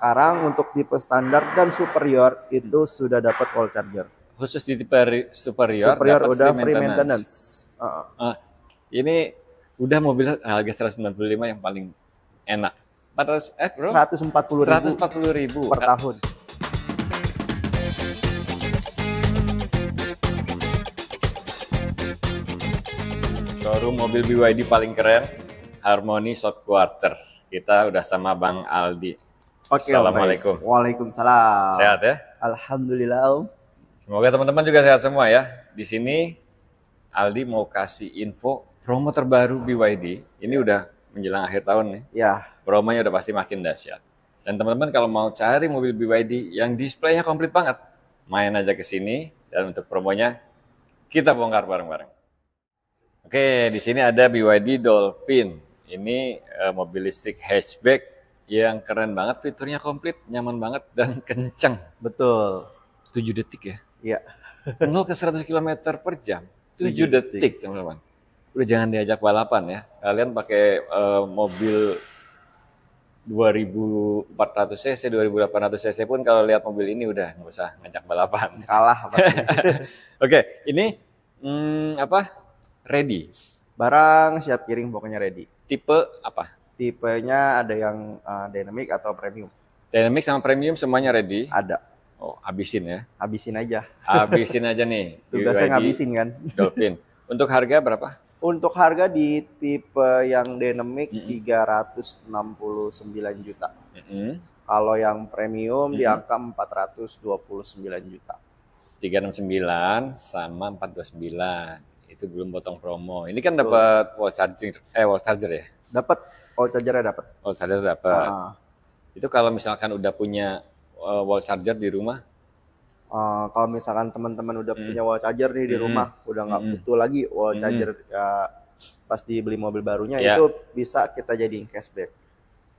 sekarang untuk tipe standar dan superior itu sudah dapat wall charger. Khusus di tipe superior dapat udah free maintenance. Ini udah mobil harga 195 yang paling enak. 140.000 per tahun. Showroom mobil BYD paling keren, Harmony South Quarter. Kita udah sama Bang Aldi. Oke, Assalamualaikum. Waalaikumsalam. Sehat ya? Alhamdulillah Om. Semoga teman-teman juga sehat semua ya. Di sini Aldi mau kasih info promo terbaru BYD. Ini udah menjelang akhir tahun nih. Ya. Promonya udah pasti makin dahsyat. Dan teman-teman kalau mau cari mobil BYD yang displaynya komplit banget, main aja ke sini dan untuk promonya kita bongkar bareng-bareng. Oke, di sini ada BYD Dolphin. Ini mobil listrik hatchback yang keren banget, fiturnya komplit, nyaman banget dan kenceng. Betul. 7 detik ya. Iya. 0 ke 100 km per jam. 7 detik, teman-teman. Udah jangan diajak balapan ya. Kalian pakai mobil 2400 cc, 2800 cc pun kalau lihat mobil ini udah nggak usah ngajak balapan. Kalah pasti. Oke, ini ready. Barang siap kirim pokoknya ready. Tipe apa? Tipenya ada yang dynamic atau premium. Dynamic sama premium semuanya ready? Ada. Oh, habisin ya? Habisin aja. Habisin aja nih. Tugasnya ngabisin kan? Dolphin. Untuk harga berapa? Untuk harga di tipe yang dynamic 369 juta. Kalau yang premium di angka 429 juta. 369 sama 429. Itu belum potong promo. Ini kan dapat wall charger ya? Dapat wall charger dapat. Wall charger dapat. Itu kalau misalkan udah punya wall charger di rumah? Kalau misalkan teman-teman udah punya wall charger nih di rumah, udah nggak butuh lagi wall charger ya, pas dibeli mobil barunya itu bisa kita jadiin cashback.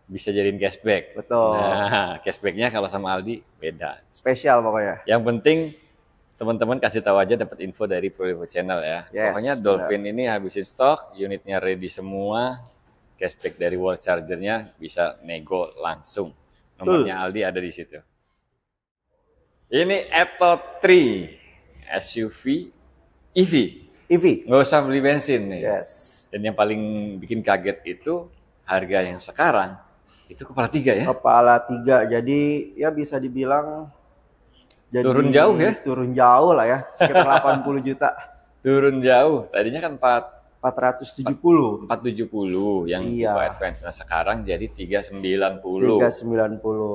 Bisa jadiin cashback. Betul. Nah, cashbacknya kalau sama Aldi beda. Spesial pokoknya. Yang penting teman-teman kasih tahu aja dapat info dari Pro Channel ya. Yes, pokoknya Dolphin ini habisin stok, unitnya ready semua, cashback dari wall chargernya bisa nego langsung. Nomornya Aldi ada di situ. Ini Atto 3 SUV EV. Nggak usah beli bensin nih. Yes. Dan yang paling bikin kaget itu harga yang sekarang itu kepala 3 ya. Kepala 3. Jadi ya bisa dibilang jadi turun jauh ya. Turun jauh lah ya. Sekitar 80 juta. Turun jauh. Tadinya kan 470 yang tipe advance. Nah sekarang jadi 390.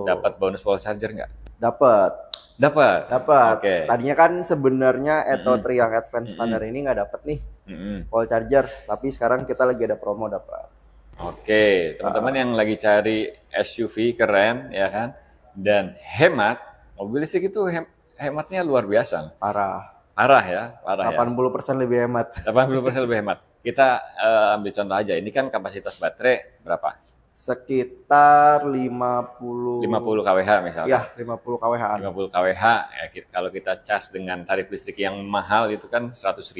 Dapat bonus wall charger nggak? Dapat. Okay. Tadinya kan sebenarnya Atto 3 yang advance standar ini nggak dapat nih wall charger, tapi sekarang kita lagi ada promo dapat. Oke, teman-teman yang lagi cari SUV keren ya kan dan hemat, mobil listrik itu hematnya luar biasa. Parah ya. 80% lebih hemat. 80% lebih hemat. Kita ambil contoh aja. Ini kan kapasitas baterai berapa? Sekitar 50 kWh misalnya. Ya, 50 kWh. 50 kWh. Ya, kalau kita cas dengan tarif listrik yang mahal itu kan 100.000.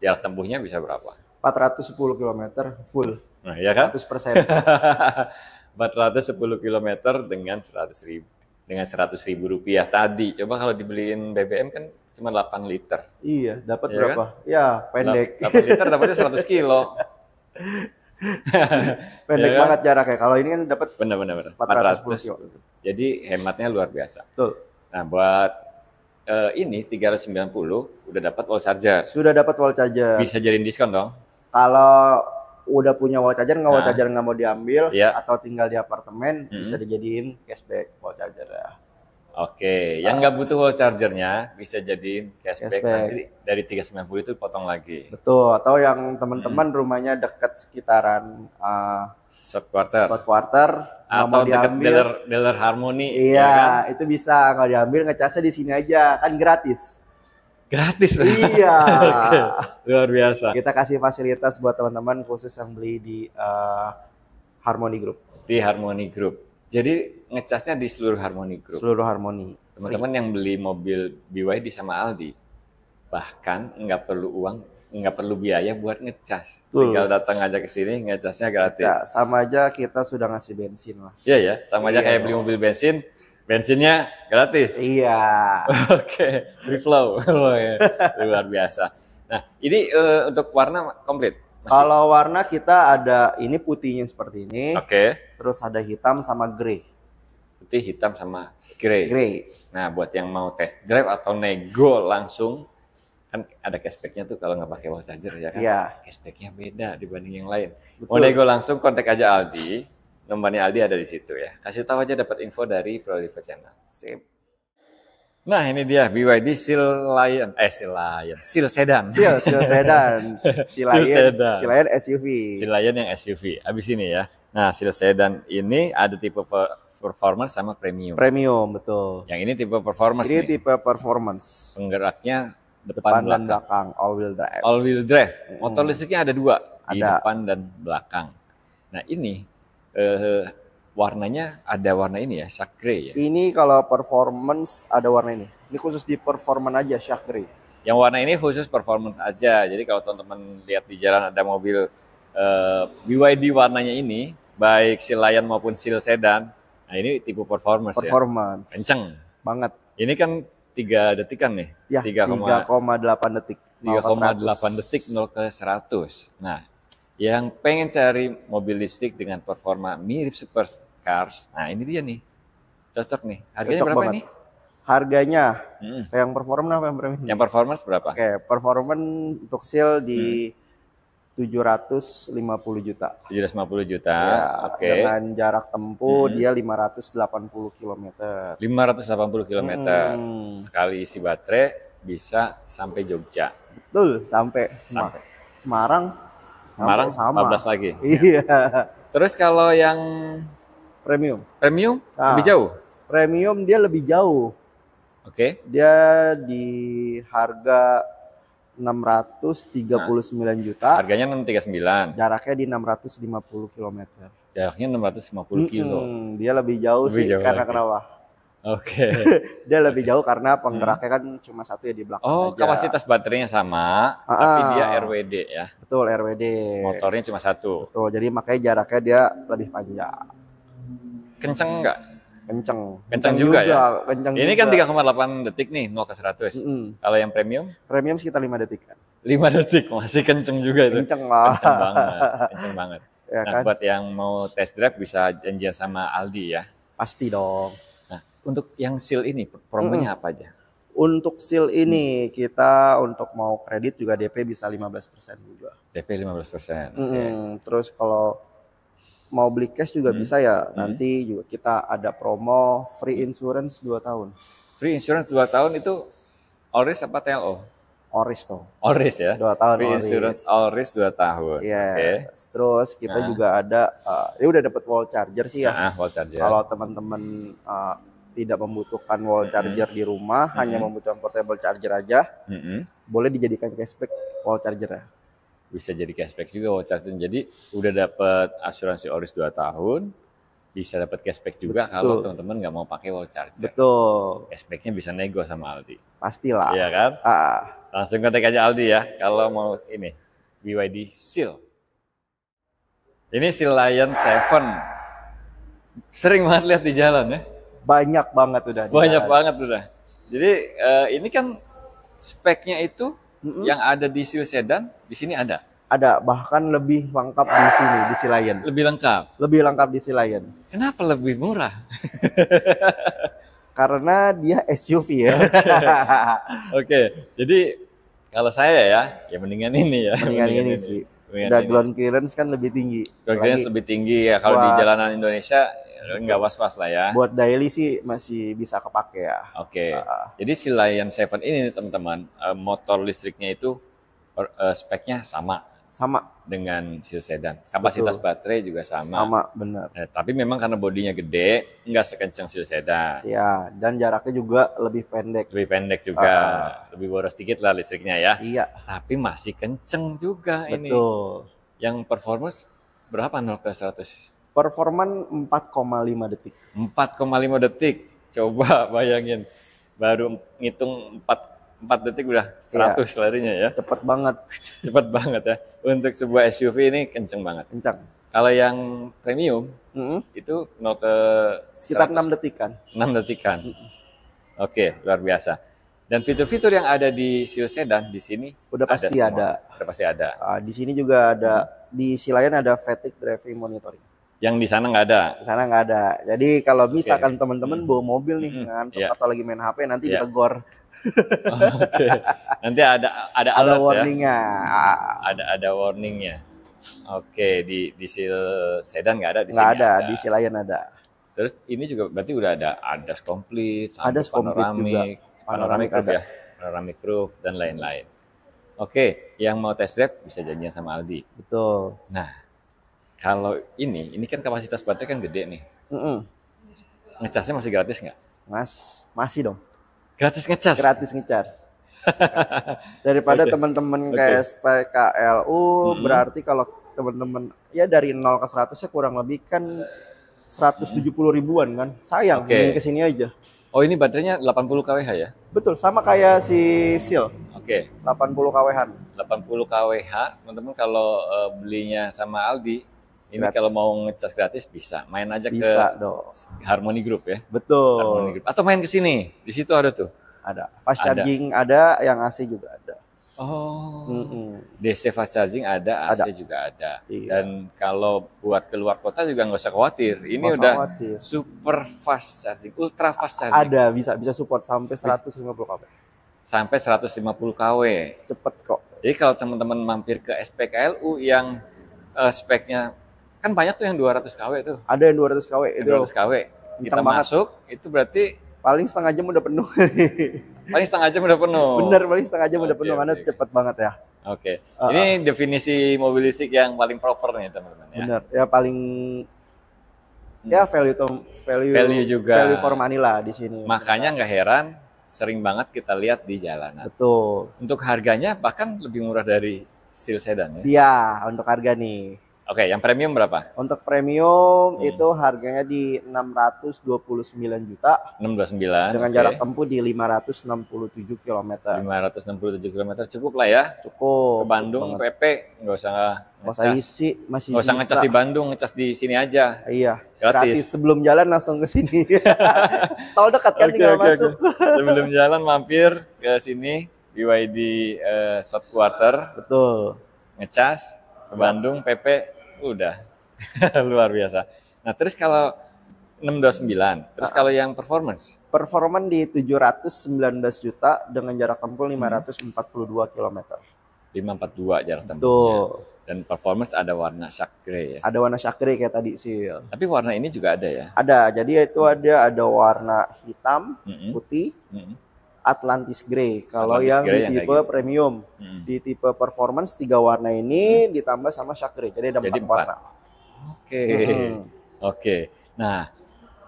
Jarak tempuhnya bisa berapa? 410 km full. Nah, ya kan? 100%. 410 km dengan 100.000. Dengan 100.000 rupiah tadi. Coba kalau dibeliin BBM kan cuma 8 liter. Iya, dapat ya berapa? Kan? Ya, pendek. 8 liter dapatnya 100 kilo. Pendek ya, banget jaraknya. Kalau ini kan dapat benar 410 kilo. Jadi hematnya luar biasa. Betul. Nah, buat ini 390 udah dapat wall charger. Sudah dapat wall charger. Bisa jadiin diskon dong. Kalau udah punya wall charger, wall charger nggak mau diambil atau tinggal di apartemen, bisa dijadiin cashback wall charger ya. Oke, yang nggak butuh wall chargernya bisa jadiin cashback. Nanti dari 390 itu potong lagi. Betul, atau yang teman-teman rumahnya dekat sekitaran South Quarter atau dekat dealer Harmony. Iya, ya kan? Itu bisa nggak diambil, ngecasnya di sini aja, kan gratis. Gratis. Iya. Luar biasa. Kita kasih fasilitas buat teman-teman khusus yang beli di Harmony Group. Di Harmony Group. Jadi ngecasnya di seluruh Harmony Group. Seluruh Harmony. Teman-teman yang beli mobil BYD sama Aldi, bahkan nggak perlu uang nggak perlu biaya buat ngecas. Tinggal datang aja ke sini, ngecasnya gratis. Ya, sama aja kita sudah ngasih bensin lah. Iya ya, sama aja kayak beli mobil bensin, bensinnya gratis. Iya. Oke, free flow. Luar biasa. Nah, ini untuk warna komplit. Kalau warna kita ada ini putihnya seperti ini. Oke. Terus ada hitam sama grey. Putih, hitam sama grey. Grey. Nah, buat yang mau test drive atau nego langsung, kan ada cashbacknya tuh kalau nggak pakai wall charger ya kan? Iya. Cashbacknya beda dibanding yang lain. Betul. Mau nego langsung kontak aja Aldi. Nomornya Aldi ada di situ ya. Kasih tahu aja dapat info dari Prolife Channel. Sip. Nah, ini dia BYD Seal Sedan. Seal Sedan. Seal SUV. Seal Lion yang SUV. Habis ini ya. Nah, Seal Sedan ini ada tipe performance sama premium. Premium, betul. Yang ini tipe performance Ini nih. tipe performance. Penggeraknya Depan belakang. dan belakang, all wheel drive. All wheel drive. Motor listriknya ada dua, di Ada. depan dan belakang. Nah, ini warnanya ada warna ini ya, shark grey ya. Ini kalau performance ada warna ini. Ini khusus di performance aja, shark grey. Yang warna ini khusus performance aja. Jadi kalau teman-teman lihat di jalan ada mobil BYD warnanya ini, baik Seal Lion maupun Seal Sedan, nah ini tipe performance ya. Performance. Kenceng. Banget. Ini kan 3 detikan nih. Ya, 3,8 detik. 3,8 detik 0 ke 100. Nah, yang pengen cari mobil listrik dengan performa mirip supercars, nah ini dia nih. Cocok nih. Harganya Cocok berapa banget. nih? Harganya, yang performance apa yang premium? Yang performance berapa? Oke, performance untuk Seal di 750 juta. 750 juta. Ya, Oke. dengan jarak tempuh dia 580 km. 580 km. Sekali isi baterai bisa sampai Jogja. Betul, sampai Semarang. Semarang sama. 14 lagi. Iya. Terus kalau yang Premium. lebih jauh? Premium dia lebih jauh. Oke. Dia di harga 639 juta. Harganya 639. Jaraknya di 650 km. Jaraknya 650 kilo. Dia lebih jauh Lebih sih jauh karena lagi. kenapa? Oke. Dia lebih jauh karena penggeraknya kan cuma satu ya di belakang Oh, aja. kapasitas baterainya sama, tapi dia RWD ya. Betul, RWD. Motornya cuma satu. Betul, jadi makanya jaraknya dia lebih panjang. Kenceng nggak? Kenceng juga ya? Kenceng Ini juga. kan 3,8 detik nih, 0 ke 100. Kalau yang premium? Premium sekitar 5 detik kan. 5 detik, masih kenceng juga itu. Kenceng lah. Kenceng banget. Ya Nah, kan? buat yang mau test drive bisa janjian sama Aldi ya. Pasti dong. Nah, untuk yang Seal ini, promonya apa aja? Untuk Seal ini kita untuk mau kredit juga DP bisa 15% juga. DP 15%. Terus kalau mau beli cash juga bisa ya. Nanti juga kita ada promo free insurance 2 tahun. Free insurance 2 tahun itu all risk apa TLO? Oris tuh. All risk ya? 2 tahun Free all insurance risk. all risk 2 tahun. Iya. Oke. Terus kita juga ada ya udah dapat wall charger sih ya. Nah, wall charger. Kalau teman-teman tidak membutuhkan wall charger di rumah, hanya membutuhkan portable charger aja, boleh dijadikan cashback wall charger. Bisa jadi cashback juga wall charger. Jadi udah dapat asuransi Oris 2 tahun, bisa dapat cashback juga kalau teman-teman nggak mau pakai wall charger. Betul. Cashbacknya bisa nego sama Aldi. Pastilah. Iya kan? Ah. Langsung kontak aja Aldi ya kalau mau ini BYD Seal. Ini Seal Lion 7. Sering banget lihat di jalan ya. Banyak banget udah. Banyak banget udah. Jadi ini kan speknya itu yang ada di Seal Sedan, di sini ada. Ada, bahkan lebih lengkap di sini, di Seal Lion. Lebih lengkap. Lebih lengkap di Seal Lion. Kenapa lebih murah? Karena dia SUV ya. Oke, jadi kalau saya ya mendingan ini ya. Mendingan ini sih. Udah ground clearance kan lebih tinggi. Ground clearance lebih tinggi ya. Kalau di jalanan Indonesia nggak was-was lah ya. Buat daily sih masih bisa kepake ya. Oke. Jadi si Lion 7 ini teman-teman, motor listriknya itu speknya sama dengan Seal Sedan. Kapasitas baterai juga sama. Sama, benar. Tapi memang karena bodinya gede, nggak sekencang Seal Sedan. Ya, dan jaraknya juga lebih pendek. Lebih pendek juga, lebih boros sedikit lah listriknya ya. Iya. Tapi masih kenceng juga ini. Betul. Yang performance berapa 0 ke 100? Performan 4,5 detik. 4,5 detik. Coba bayangin. Baru ngitung 4 4 detik udah 100 larinya ya. Cepet banget. Cepet banget ya. Untuk sebuah SUV ini kenceng banget. Kencang. Kalau yang premium itu 0 ke sekitar 100. 6 detikan. 6 detikan. Oke, luar biasa. Dan fitur-fitur yang ada di Seal Sedan di sini udah pasti ada. Udah pasti ada. Di sini juga ada, di sisi lain ada fatigue driving monitoring. Yang di sana nggak ada. Di sana nggak ada. Jadi kalau misalkan teman-teman bawa mobil nih ngantuk atau lagi main HP, nanti ditegur. Oke. Nanti ada alert warningnya. Ya? Ada warningnya. Oke, di Seal Sedan nggak ada, di nggak sini ada. Di sisi lain ada. Terus ini juga berarti udah ada ADAS komplit, ada panoramik, panoramic roof ya, panoramic roof dan lain-lain. Oke, yang mau test drive bisa janjian sama Aldi. Betul. Nah, kalau ini kan kapasitas baterai kan gede nih. Ngecasnya masih gratis nggak? Masih dong. Gratis ngecas? Gratis ngecas. Daripada teman-teman kayak SPKLU, berarti kalau teman-teman ya dari 0 ke 100 ya kurang lebih kan 170 ribuan kan. Sayang, ke sini aja. Oh, ini baterainya 80 kWh ya? Betul, sama kayak si Seal. 80 kWh. 80 kWh, teman-teman kalau belinya sama Aldi, ini kalau mau ngecas gratis bisa. Main aja bisa ke dong. Harmony Group ya. Betul. Harmony Group. Atau main ke sini. Di situ ada tuh. Ada. Fast charging ada, yang AC juga ada. Oh. DC fast charging ada, AC juga ada. Iya. Dan kalau buat keluar kota juga nggak usah khawatir. Ini udah super fast charging, ultra fast charging. Ada, bisa support sampai 150 kW. Sampai 150 kW. Cepet kok. Jadi kalau teman-teman mampir ke SPKLU yang speknya kan banyak tuh yang 200 kW tuh. Ada yang 200 kW itu. 200 kW. Kita masuk itu berarti paling setengah jam udah penuh. Paling setengah jam udah penuh. Bener, paling setengah jam udah penuh karena cepet banget ya. Oke. Ini definisi mobil listrik yang paling proper nih teman-teman ya. Bener, ya paling ya value juga. Value for money lah di sini. Makanya nggak heran sering banget kita lihat di jalanan. Betul. Untuk harganya bahkan lebih murah dari Seal Sedan ya. Iya, untuk harga nih. Oke, yang premium berapa? Untuk premium itu harganya di 629 juta. 629. Dengan jarak tempuh di 567 km. 567 km cukup lah ya. Cukup. Ke Bandung PP nggak usah isi, masih nggak usah ngecas di Bandung, ngecas di sini aja. Iya. Gratis. Sebelum jalan langsung ke sini. Tol dekat kan tinggal masuk. Sebelum jalan mampir ke sini BYD South Quarter. Betul. Ngecas ke Bandung, PP, udah luar biasa. Nah, terus kalau 629, terus kalau yang performance? Performance di 719 juta dengan jarak tempuh 542 km. 542 jarak tempuhnya. Tuh. Dan performance ada warna shark grey ya? Ada warna shark grey kayak tadi sih. Tapi warna ini juga ada ya? Ada, jadi itu ada warna hitam, putih, Atlantis Grey. Kalau yang di tipe premium, di tipe performance 3 warna ini ditambah sama shark grey. Jadi ada 4 warna. Oke. Nah,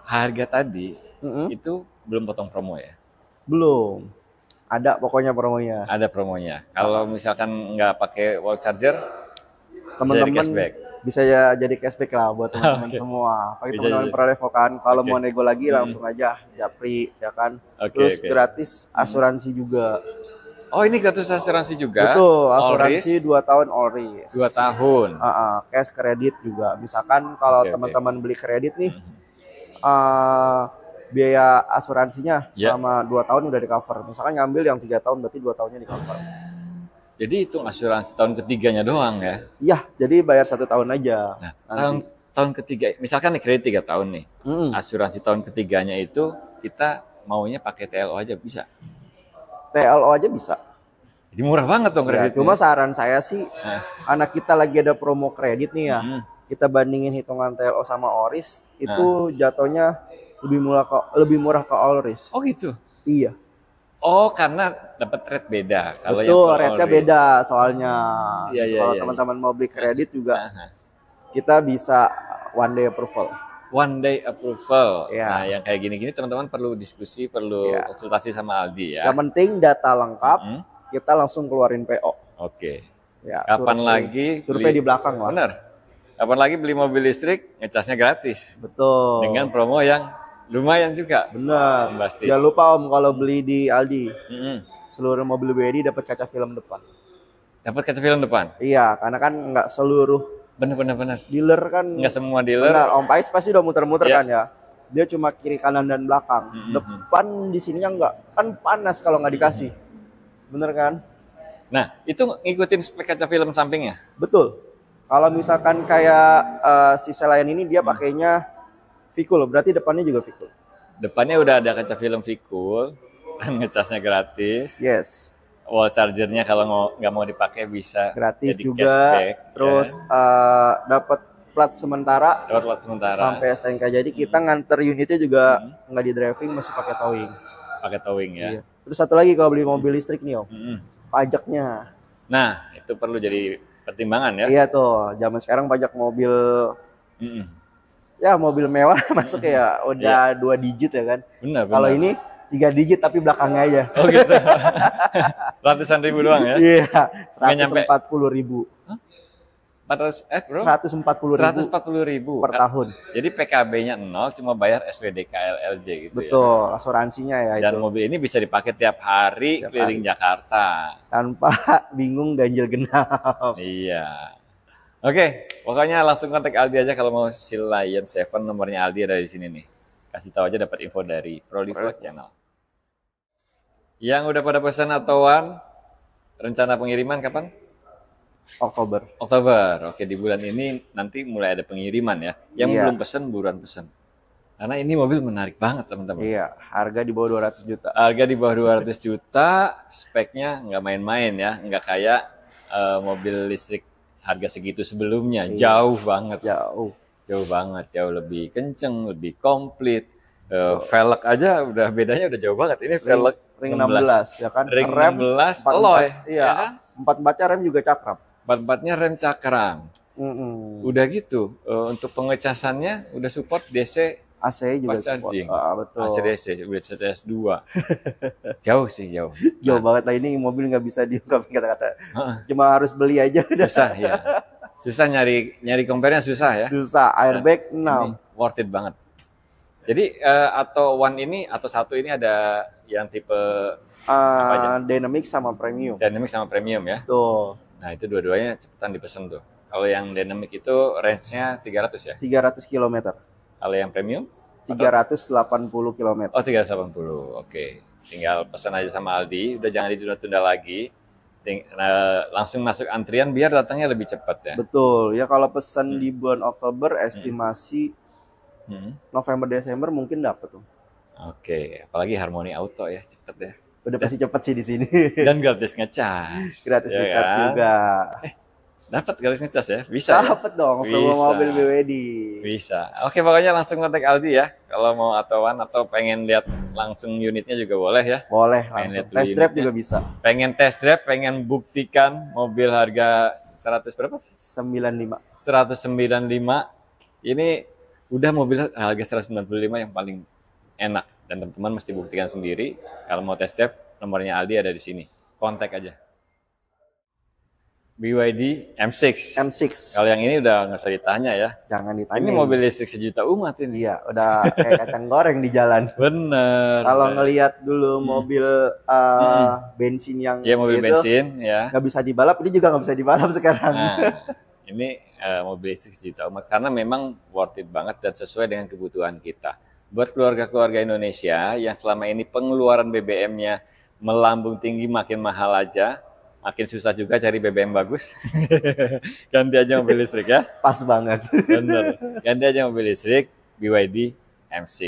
harga tadi itu belum potong promo ya? Belum. Ada pokoknya promonya. Ada promonya. Kalau misalkan nggak pakai wall charger, teman-teman bisa ya jadi cashback lah buat teman-teman semua. Bagi teman-teman Pralevo kan, kalau mau nego lagi langsung aja japri ya kan. Terus gratis asuransi juga. Oh, ini gratis asuransi juga? Betul, asuransi 2 tahun all risk. 2 tahun. Cash kredit juga. Misalkan kalau teman-teman beli kredit nih, biaya asuransinya selama 2 tahun udah di cover. Misalkan ngambil yang 3 tahun berarti 2 tahunnya di cover. Jadi itu asuransi tahun ketiganya doang ya? Iya, jadi bayar 1 tahun aja. Nah, tahun ketiga, misalkan nih kredit 3 tahun nih, asuransi tahun ketiganya itu kita maunya pakai TLO aja bisa? TLO aja bisa. Jadi murah banget dong kreditnya. Cuma saran saya sih, anak kita lagi ada promo kredit nih ya, kita bandingin hitungan TLO sama Oris, itu jatuhnya lebih murah ke Oris. Oh gitu? Iya. Oh, karena dapat rate beda. Kalau betul, rate-nya beda soalnya. Kalau iya, teman-teman mau beli kredit juga, kita bisa one day approval. One day approval. Nah, yang kayak gini-gini teman-teman perlu diskusi, perlu konsultasi sama Aldi ya. Yang penting data lengkap, kita langsung keluarin PO. Oke. Ya, kapan lagi? Survei di belakang lah. Benar. Kapan lagi beli mobil listrik, ngecasnya gratis. Betul. Dengan promo yang Lumayan juga. Bener. Bombastis. Jangan lupa Om, kalau beli di Aldi, Mm-mm. seluruh mobil BYD dapat kaca film depan. Dapat kaca film depan. Iya, karena kan nggak seluruh Bener. dealer kan. Nggak semua dealer. Benar, Om Pais pasti udah muter-muter Iya. kan ya. Dia cuma kiri kanan dan belakang. Depan di sininya nggak, kan panas kalau nggak dikasih. Bener kan? Nah, itu ngikutin spek kaca film sampingnya. Betul. Kalau misalkan kayak si Selayan ini dia pakainya Vicul, berarti depannya juga Vicul. Depannya udah ada kaca film Vicul dan ngecasnya gratis. Yes, Wall chargernya kalau nggak mau dipakai bisa gratis jadi juga. cashback, Terus dapat plat sementara ya. Dapat plat sementara sampai STNK. Jadi kita nganter unitnya juga nggak di driving, masih pakai towing. pakai towing ya. Iya. Terus satu lagi kalau beli mobil listrik nih Om, Mm-mm. pajaknya. Nah, itu perlu jadi pertimbangan ya. Iya tuh, zaman sekarang pajak mobil, Mm-mm. ya mobil mewah masuk ya udah 2 digit ya kan. Benar. Kalau ini 3 digit tapi belakangnya aja. Oh gitu. Ratusan ribu doang ya. Iya, Nggak nyampe. 140.000. 400 bro? 140.000 140.000 per tahun. Jadi PKB-nya 0, cuma bayar SPDK LLJ gitu ya. Betul, asuransinya ya Dan itu. mobil ini bisa dipakai tiap hari Tiap keliling Jakarta. Tanpa bingung ganjil genap. Iya. Oke, pokoknya langsung kontak Aldi aja kalau mau Seal Lion 7, nomornya Aldi ada di sini nih. Kasih tahu aja dapat info dari Prolivo Channel. Yang udah pada pesan atauan, rencana pengiriman kapan? Oktober. Oktober. Oke, di bulan ini nanti mulai ada pengiriman ya. Yang Iya. belum pesen, buruan pesen. Karena ini mobil menarik banget teman-teman. Iya, harga di bawah 200 juta. Harga di bawah 200 juta, speknya nggak main-main ya. Nggak kayak mobil listrik harga segitu sebelumnya. Iya. Jauh banget. Jauh. Jauh banget. Jauh lebih kenceng, lebih komplit. Velg aja udah bedanya udah jauh banget. Ini velg Ring 16 ya kan. Ring Rem 16 empat- alloy. Iya. Ya kan? 4-4 rem juga cakram. 4-4-nya rem cakram. Mm-mm. Udah gitu. Untuk pengecasannya udah support DC AC juga fast support. charging. Betul. AC DC, udah CTS 2. Jauh sih, jauh. Jauh banget lah, ini mobil nggak bisa diungkapin kata-kata. Heeh. Cuma harus beli aja udah. Susah ya. Susah nyari compare-nya susah ya. Susah. Airbag 6. Ini worth it banget. Jadi atau One ini atau satu ini ada yang tipe aja? Dynamic sama premium. Dynamic sama premium ya. Tuh, Nah, itu dua-duanya cepetan dipesan tuh. Kalau yang Dynamic itu range-nya 300 ya. 300 km. Kalau yang premium 380 km. oh 380. Oke. Tinggal pesan aja sama Aldi, udah jangan ditunda-tunda lagi. Langsung masuk antrian biar datangnya lebih cepat ya. Betul. Ya kalau pesan di bulan Oktober estimasi Hmm. November Desember mungkin dapat tuh. Oke, apalagi Harmoni Auto ya, cepet ya. Udah pasti cepet sih di sini. Dan gratis ngecas. Gratis Ya ngecas kan? juga. Dapat gratis ngecas ya? Bisa ya? Dapat dong semua Bisa. mobil BWD. Bisa. Oke, pokoknya langsung kontak Aldi ya. Kalau mau atauan atau pengen lihat langsung unitnya juga boleh ya. Boleh Pengen lihat langsung. Test dulu drive unitnya. juga bisa. Pengen test drive, pengen buktikan mobil harga 100 berapa? 95. 195. Ini udah mobil harga 195 yang paling enak. Dan teman-teman mesti buktikan sendiri. Kalau mau test drive, nomornya Aldi ada di sini. Kontak aja. BYD M6. M6. Kalau yang ini udah nggak usah ditanya ya. Jangan ditanya. Ini mobil listrik sejuta umat ini. Iya, udah kayak kacang goreng di jalan. Bener. Kalau ngelihat dulu mobil bensin yang Ya mobil gitu, bensin ya. nggak bisa dibalap, ini juga nggak bisa dibalap sekarang. Nah, ini mobil listrik sejuta umat karena memang worth it banget dan sesuai dengan kebutuhan kita. Buat keluarga-keluarga Indonesia yang selama ini pengeluaran BBM-nya melambung tinggi makin mahal aja, makin susah juga cari BBM bagus. Ganti aja mobil listrik ya. Pas banget. Bener. Ganti aja mobil listrik BYD M6.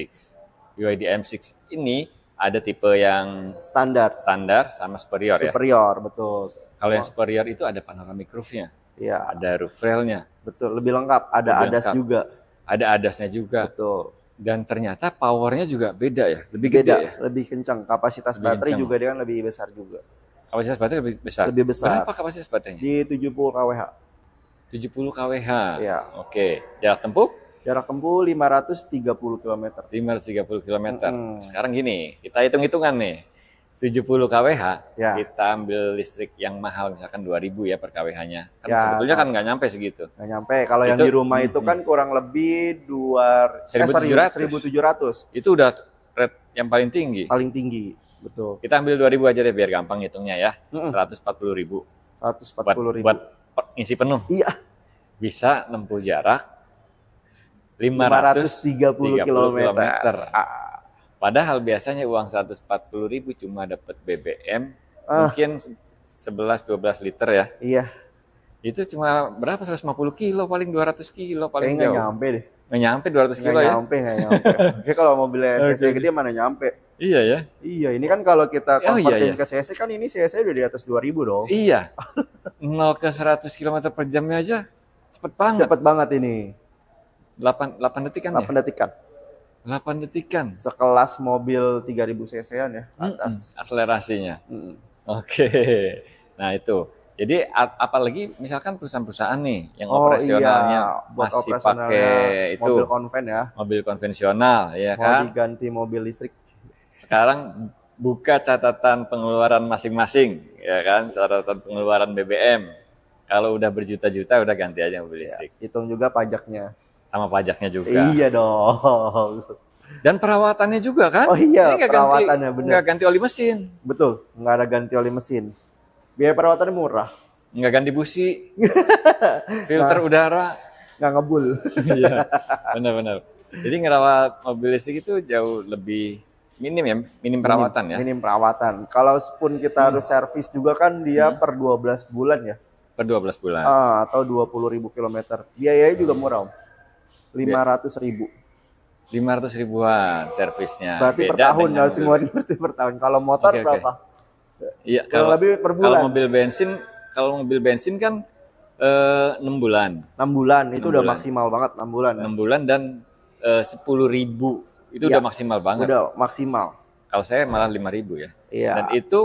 BYD M6 ini ada tipe yang Standar, standar sama superior ya. superior, betul. Kalau yang superior itu ada panoramic roof-nya, Iya, ada roof rail-nya, betul. Lebih lengkap. Ada Lebih ADAS lengkap. juga. ada ADAS-nya juga. Betul. Dan ternyata powernya juga beda ya, lebih gede Beda, ya. lebih kencang. Kapasitas Lebih baterai kencang. juga dia kan lebih besar juga. Kapasitas baterai lebih besar. Lebih besar. Berapa kapasitas baterainya? Di 70 kWh. 70 kWh. Iya. Oke. Jarak tempuh Jarak tempuh 530 km. 530 km. Mm-mm. Sekarang gini, kita hitung-hitungan nih. 70 kWh, Ya. kita ambil listrik yang mahal, misalkan 2000 ya per kWh-nya. Kan Ya. sebetulnya kan nggak nyampe segitu. Nggak nyampe. Kalau yang Itu- di rumah itu kan kurang lebih 1.700. 1.700 Itu udah rate yang paling tinggi. paling tinggi. Betul. Kita ambil 2000 aja deh biar gampang hitungnya ya. Mm-mm. 140.000 140.000. buat ngisi penuh. Iya, Bisa nempuh jarak 530 kilometer. Padahal biasanya uang 140.000 cuma dapat BBM Ah. mungkin 11-12 liter ya. Iya, Itu cuma berapa? 150 kilo paling 200 kilo paling kayaknya nggak jauh. nyampe deh. Nggak nyampe 200 kilo Nggak ya. nyampe, nggak nyampe. Oke, kalau mobilnya CC gede mana nyampe. Iya ya. Iya, ini kan kalau kita Oh, iya, convertin iya. ke CC kan ini CC udah di atas 2000 dong. Iya. 0 ke 100 km per jamnya aja cepet banget. Cepet banget ini. 8 detik kan 8 ya? detikan. 8 detikan. Sekelas mobil 3000 cc-an ya, atas. Akselerasinya. Mm-mm. Oke. Nah, itu. Jadi apalagi misalkan perusahaan-perusahaan nih yang Oh operasionalnya iya, buat masih operasionalnya pakai itu mobil konven ya. mobil konvensional ya Mau kan. diganti mobil listrik. Sekarang buka catatan pengeluaran masing-masing ya kan, catatan pengeluaran BBM. Kalau udah berjuta-juta udah ganti aja mobil Ya, listrik. hitung juga pajaknya. Sama pajaknya juga. Iya dong. Dan perawatannya juga kan? Oh iya, Ini nggak perawatannya bener. nggak ganti oli mesin, Betul, nggak ada ganti oli mesin. Biaya perawatannya murah, nggak ganti busi, filter udara. nggak ngebul. Iya, benar-benar. Jadi ngerawat mobil listrik itu jauh lebih minim ya, minim perawatan ya, Minim perawatan. Kalau pun kita harus servis juga kan dia per 12 bulan ya. per 12 bulan. Atau 20.000 kilometer. Biayanya juga murah, Om. 500.000. 500 ribuan servisnya. Berarti per Beda tahun, dengan kalau mobil- semua berarti per tahun. Kalau motor Oke, oke. berapa? Iya, Kurang lebih per kalau bulan. mobil bensin kan 6 bulan. 6 bulan, itu 6 udah bulan. maksimal banget 6 bulan. Ya? 6 bulan dan 10.000 itu Iya. udah maksimal banget. Udah maksimal. Kalau saya malah 5.000 ya. Iya. Dan itu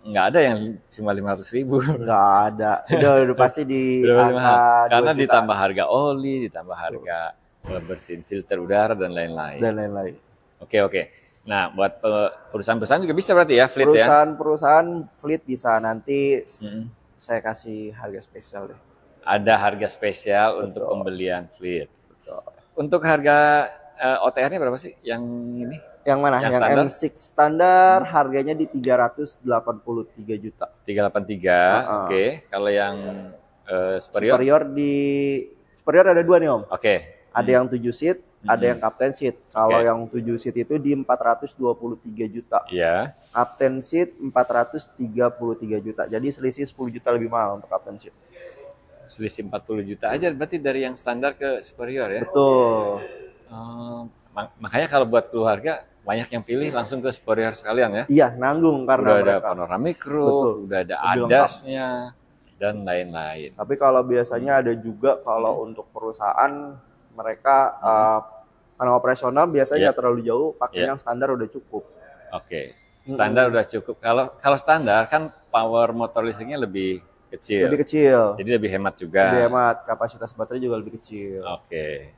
nggak ada yang cuma 500.000. Nggak ada. Udah pasti di Udah angka mahal. 2 Karena juta ditambah harga oli, ditambah harga bersihin filter udara dan lain-lain. dan lain-lain. Oke. Nah, buat perusahaan-perusahaan juga bisa berarti ya fleet ya. Perusahaan fleet bisa nanti Mm. saya kasih harga spesial deh. Ada harga spesial untuk pembelian fleet. Untuk harga OTR-nya berapa sih? Yang ini? Yang mana? Yang Yang standar? M6 standar harganya di 383 juta. 383. Oke. Kalau yang superior? Superior ada 2 nih Om. Oke. Ada yang 7 seat, ada yang captain seat. Kalau Oke. yang 7 seat itu di 423 juta. Iya. Captain seat 433 juta. Jadi selisih 10 juta lebih mahal untuk captain seat. Selisih 40 juta aja berarti dari yang standar ke superior ya. Betul. Makanya kalau buat keluarga banyak yang pilih langsung ke superior sekalian ya. Iya, nanggung karena Udah ada mereka. panoramic Betul. roof, udah ada Lebih lengkap. ADAS-nya dan lain-lain. Tapi kalau biasanya ada juga kalau untuk perusahaan mereka karena operasional biasanya Iya. nggak terlalu jauh, pakai Iya. yang standar udah cukup. Oke. Standar udah cukup. Kalau standar kan power motor listriknya lebih kecil. Lebih kecil, Jadi lebih hemat juga. lebih hemat, kapasitas baterai juga lebih kecil. Oke.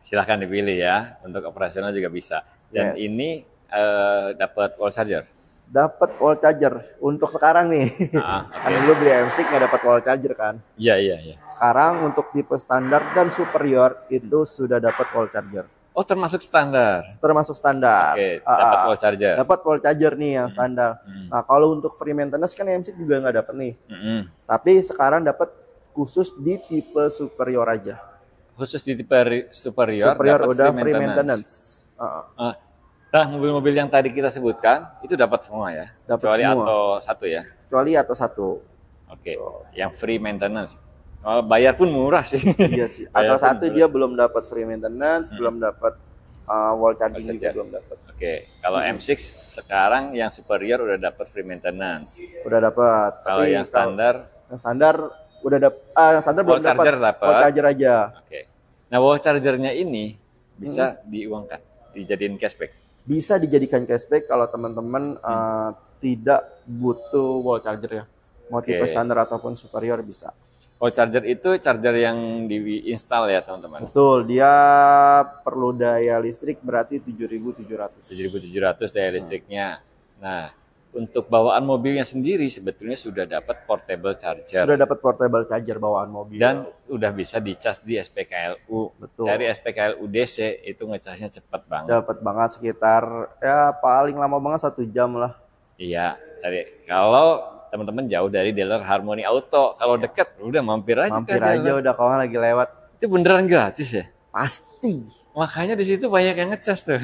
Silahkan dipilih ya. Untuk operasional juga bisa. Dan Yes. ini dapat wall charger. Dapat wall charger untuk sekarang nih. Ah, Kan oke. dulu beli M6 nggak dapat wall charger kan. Iya. Sekarang untuk tipe standar dan superior itu sudah dapat wall charger. Oh, termasuk standar. Termasuk standar. Oke, dapat wall charger. Dapat wall charger nih yang standar. Hmm. Nah, kalau untuk free maintenance kan M6 juga nggak dapat nih. Mm-mm. Tapi sekarang dapat khusus di tipe superior aja. Khusus di tipe superior, Superior dapat udah free maintenance. Nah, mobil-mobil yang tadi kita sebutkan itu dapat semua ya. Dapat Kecuali semua. atau satu ya. Kecuali atau satu. Oke. Yang free maintenance. Oh, bayar pun murah sih. Iya sih. Bayar Atau pun satu murah. dia belum dapat free maintenance, belum dapat wall charging Wall juga charger. belum dapat. Oke, kalau M6 sekarang yang superior udah dapat free maintenance. Udah dapat. Kalau Tapi yang standar, yang standar udah dapat. Yang standar belum Wall charger dapat. Wall charger aja. oke. Nah, wall chargernya ini bisa diuangkan, dijadiin cashback. Bisa dijadikan cashback kalau teman-teman tidak butuh wall charger ya. Mau tipe Oke. standar ataupun superior bisa. Wall charger itu charger yang di-install ya, teman-teman. Betul, dia perlu daya listrik berarti 7.700. 7.700 daya listriknya. Nah, untuk bawaan mobilnya sendiri sebetulnya sudah dapat portable charger. Sudah dapat portable charger bawaan mobil. Dan udah bisa dicas di SPKLU. Betul. Cari SPKLU DC itu ngecasnya cepat banget. Cepat banget, sekitar ya paling lama banget 1 jam lah. Iya, cari. Kalau teman-teman jauh dari dealer Harmony Auto, kalau deket udah mampir aja Mampir aja udah kalau lagi lewat. Itu beneran gratis ya? Pasti. Makanya di situ banyak yang ngecas tuh.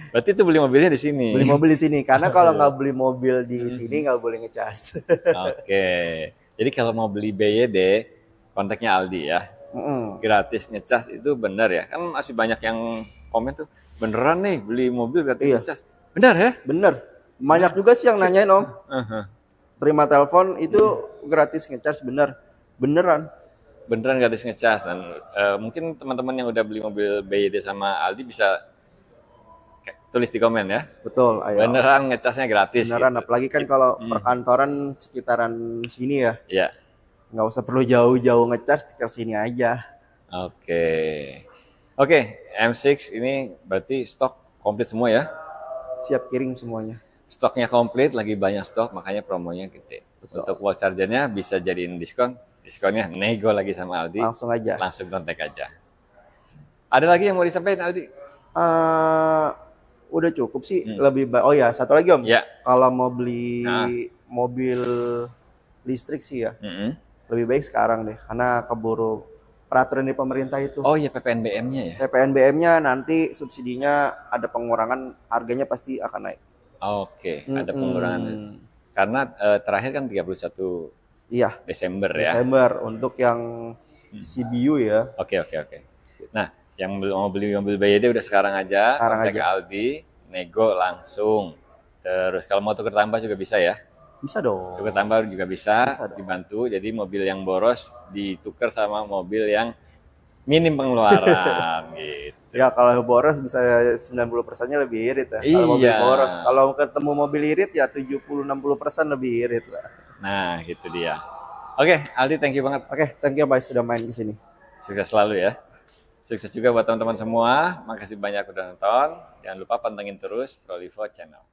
Berarti itu beli mobilnya di sini. Beli mobil di sini karena kalau nggak beli mobil di sini nggak boleh ngecas. Oke. Jadi kalau mau beli BYD, kontaknya Aldi ya. Gratis ngecas itu benar ya? Kan masih banyak yang komen tuh, beneran nih beli mobil gratis ngecas. Benar ya? Bener. Banyak juga sih yang nanyain Om. Terima telepon itu gratis ngecas beneran. Beneran gratis ngecas. Dan mungkin teman-teman yang udah beli mobil BYD sama Aldi bisa tulis di komen ya. Betul, ayo. Beneran ngecasnya gratis. Beneran, gitu. apalagi kan kalau perkantoran sekitaran sini ya. Iya. Nggak usah perlu jauh-jauh ngecas, ke sini aja. Oke, M6 ini berarti stok komplit semua ya? Siap kirim semuanya. Stoknya komplit, lagi banyak stok, makanya promonya gede. Betul. Untuk wall chargernya bisa jadiin diskon. Diskonnya nego lagi sama Aldi. Langsung aja. Langsung kontak aja. Ada lagi yang mau disampaikan Aldi? Udah cukup sih. Lebih baik. Oh ya, satu lagi Om. Ya. Kalau mau beli mobil listrik sih ya, lebih baik sekarang deh, karena keburu peraturan dari pemerintah itu. Oh iya, PPNBM-nya ya? PPNBM-nya nanti subsidinya ada pengurangan, harganya pasti akan naik. Oke, ada pengurangan. Karena terakhir kan 31 Desember ya? Desember, untuk yang CBU ya. Oke. Nah, yang mau beli mobil BYD udah sekarang aja, kontak Aldi, nego langsung. Terus kalau mau tuker tambah juga bisa ya? Bisa dong. Tuker tambah juga bisa dibantu. Jadi mobil yang boros ditukar sama mobil yang minim pengeluaran gitu. Ya kalau boros bisa 90%-nya lebih irit ya. Kalau mobil boros, kalau ketemu mobil irit ya 70-60% lebih irit lah. Nah, gitu dia. Oke, Aldi, thank you banget. Oke, thank you Pak sudah main ke sini. Sukses selalu ya. Sukses juga buat teman-teman semua. Makasih banyak udah nonton. Jangan lupa pantengin terus Prolivo Channel.